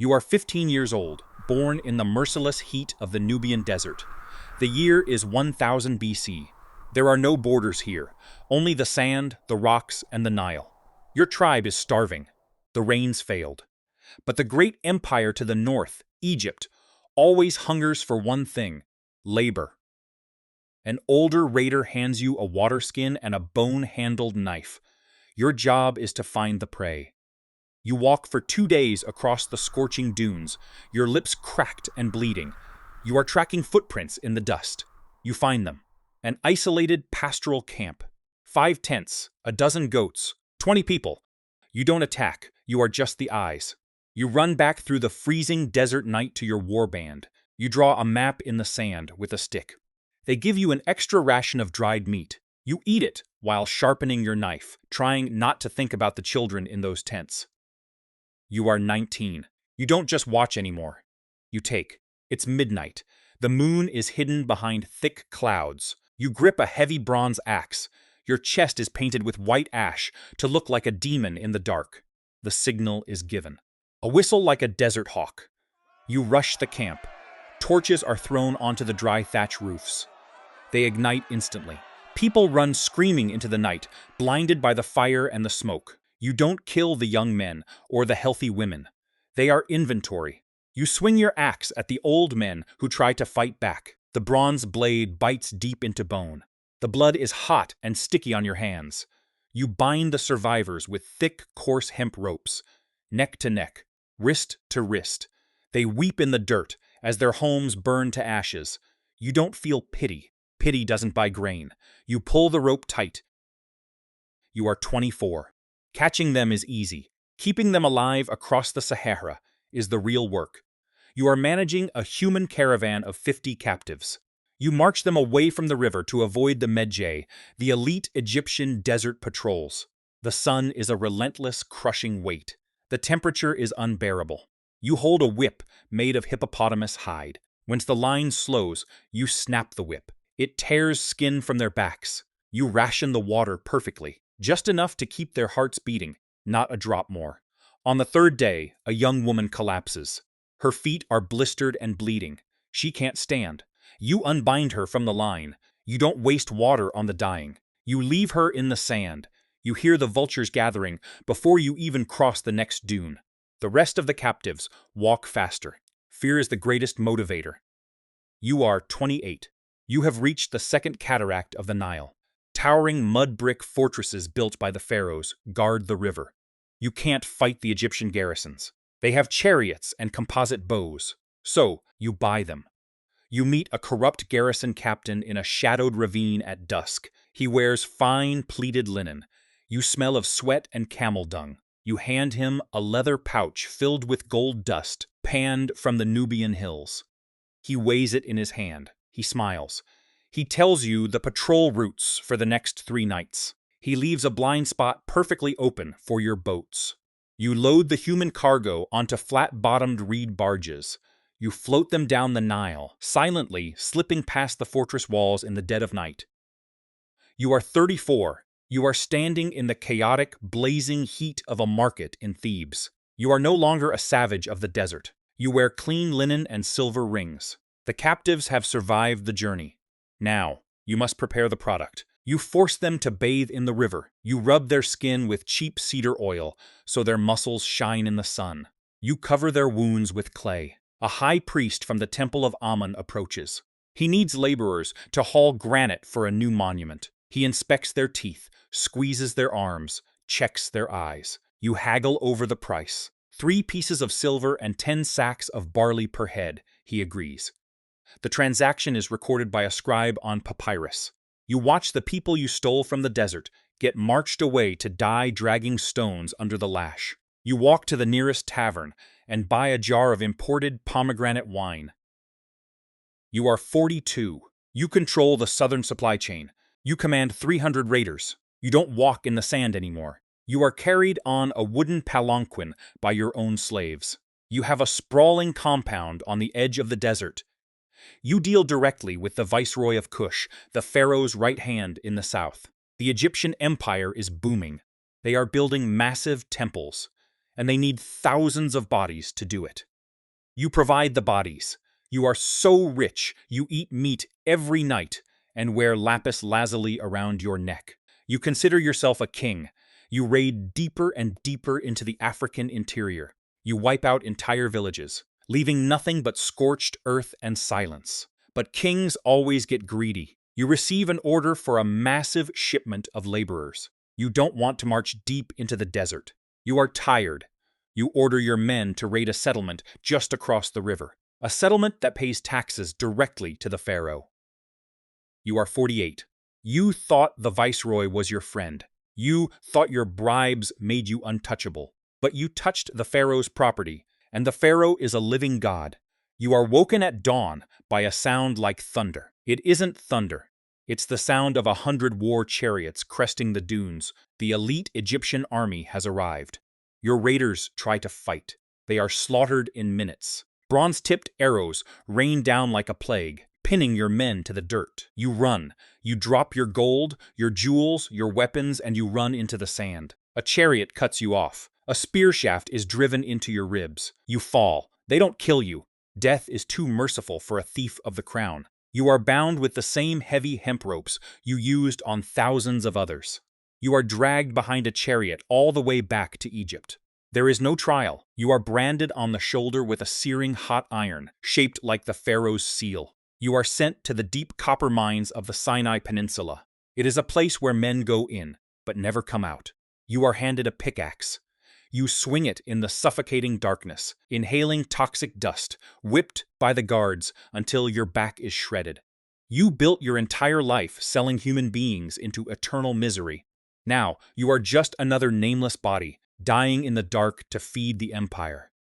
You are 15 years old, born in the merciless heat of the Nubian desert. The year is 1000 BC. There are no borders here, only the sand, the rocks, and the Nile. Your tribe is starving. The rains failed. But the great empire to the north, Egypt, always hungers for one thing: labor. An older raider hands you a water skin and a bone-handled knife. Your job is to find the prey. You walk for 2 days across the scorching dunes, your lips cracked and bleeding. You are tracking footprints in the dust. You find them. An isolated pastoral camp. 5 tents, a dozen goats, 20 people. You don't attack, you are just the eyes. You run back through the freezing desert night to your warband. You draw a map in the sand with a stick. They give you an extra ration of dried meat. You eat it while sharpening your knife, trying not to think about the children in those tents. You are 19. You don't just watch anymore. You take. It's midnight. The moon is hidden behind thick clouds. You grip a heavy bronze axe. Your chest is painted with white ash to look like a demon in the dark. The signal is given. A whistle like a desert hawk. You rush the camp. Torches are thrown onto the dry thatch roofs. They ignite instantly. People run screaming into the night, blinded by the fire and the smoke. You don't kill the young men or the healthy women. They are inventory. You swing your axe at the old men who try to fight back. The bronze blade bites deep into bone. The blood is hot and sticky on your hands. You bind the survivors with thick, coarse hemp ropes, neck to neck, wrist to wrist. They weep in the dirt as their homes burn to ashes. You don't feel pity. Pity doesn't buy grain. You pull the rope tight. You are 24. Catching them is easy. Keeping them alive across the Sahara is the real work. You are managing a human caravan of 50 captives. You march them away from the river to avoid the Medjay, the elite Egyptian desert patrols. The sun is a relentless, crushing weight. The temperature is unbearable. You hold a whip made of hippopotamus hide. Once the line slows, you snap the whip. It tears skin from their backs. You ration the water perfectly, just enough to keep their hearts beating, not a drop more. On the 3rd day, a young woman collapses. Her feet are blistered and bleeding. She can't stand. You unbind her from the line. You don't waste water on the dying. You leave her in the sand. You hear the vultures gathering before you even cross the next dune. The rest of the captives walk faster. Fear is the greatest motivator. You are 28. You have reached the second cataract of the Nile. Towering mud brick fortresses built by the pharaohs guard the river. You can't fight the Egyptian garrisons. They have chariots and composite bows. So, you buy them. You meet a corrupt garrison captain in a shadowed ravine at dusk. He wears fine, pleated linen. You smell of sweat and camel dung. You hand him a leather pouch filled with gold dust, panned from the Nubian hills. He weighs it in his hand. He smiles. He tells you the patrol routes for the next 3 nights. He leaves a blind spot perfectly open for your boats. You load the human cargo onto flat-bottomed reed barges. You float them down the Nile, silently slipping past the fortress walls in the dead of night. You are 34. You are standing in the chaotic, blazing heat of a market in Thebes. You are no longer a savage of the desert. You wear clean linen and silver rings. The captives have survived the journey. Now, you must prepare the product. You force them to bathe in the river. You rub their skin with cheap cedar oil so their muscles shine in the sun. You cover their wounds with clay. A high priest from the temple of Ammon approaches. He needs laborers to haul granite for a new monument. He inspects their teeth, squeezes their arms, checks their eyes. You haggle over the price. 3 pieces of silver and 10 sacks of barley per head, he agrees. The transaction is recorded by a scribe on papyrus. You watch the people you stole from the desert get marched away to die dragging stones under the lash. You walk to the nearest tavern and buy a jar of imported pomegranate wine. You are 42. You control the southern supply chain. You command 300 raiders. You don't walk in the sand anymore. You are carried on a wooden palanquin by your own slaves. You have a sprawling compound on the edge of the desert. You deal directly with the viceroy of Kush, the pharaoh's right hand in the south. The Egyptian empire is booming. They are building massive temples, and they need thousands of bodies to do it. You provide the bodies. You are so rich, you eat meat every night and wear lapis lazuli around your neck. You consider yourself a king. You raid deeper and deeper into the African interior. You wipe out entire villages, leaving nothing but scorched earth and silence. But kings always get greedy. You receive an order for a massive shipment of laborers. You don't want to march deep into the desert. You are tired. You order your men to raid a settlement just across the river, a settlement that pays taxes directly to the pharaoh. You are 48. You thought the viceroy was your friend. You thought your bribes made you untouchable. But you touched the pharaoh's property, and the pharaoh is a living god. You are woken at dawn by a sound like thunder. It isn't thunder. It's the sound of 100 war chariots cresting the dunes. The elite Egyptian army has arrived. Your raiders try to fight. They are slaughtered in minutes. Bronze-tipped arrows rain down like a plague, pinning your men to the dirt. You run. You drop your gold, your jewels, your weapons, and you run into the sand. A chariot cuts you off. A spear shaft is driven into your ribs. You fall. They don't kill you. Death is too merciful for a thief of the crown. You are bound with the same heavy hemp ropes you used on thousands of others. You are dragged behind a chariot all the way back to Egypt. There is no trial. You are branded on the shoulder with a searing hot iron, shaped like the pharaoh's seal. You are sent to the deep copper mines of the Sinai Peninsula. It is a place where men go in, but never come out. You are handed a pickaxe. You swing it in the suffocating darkness, inhaling toxic dust, whipped by the guards until your back is shredded. You built your entire life selling human beings into eternal misery. Now, you are just another nameless body, dying in the dark to feed the empire.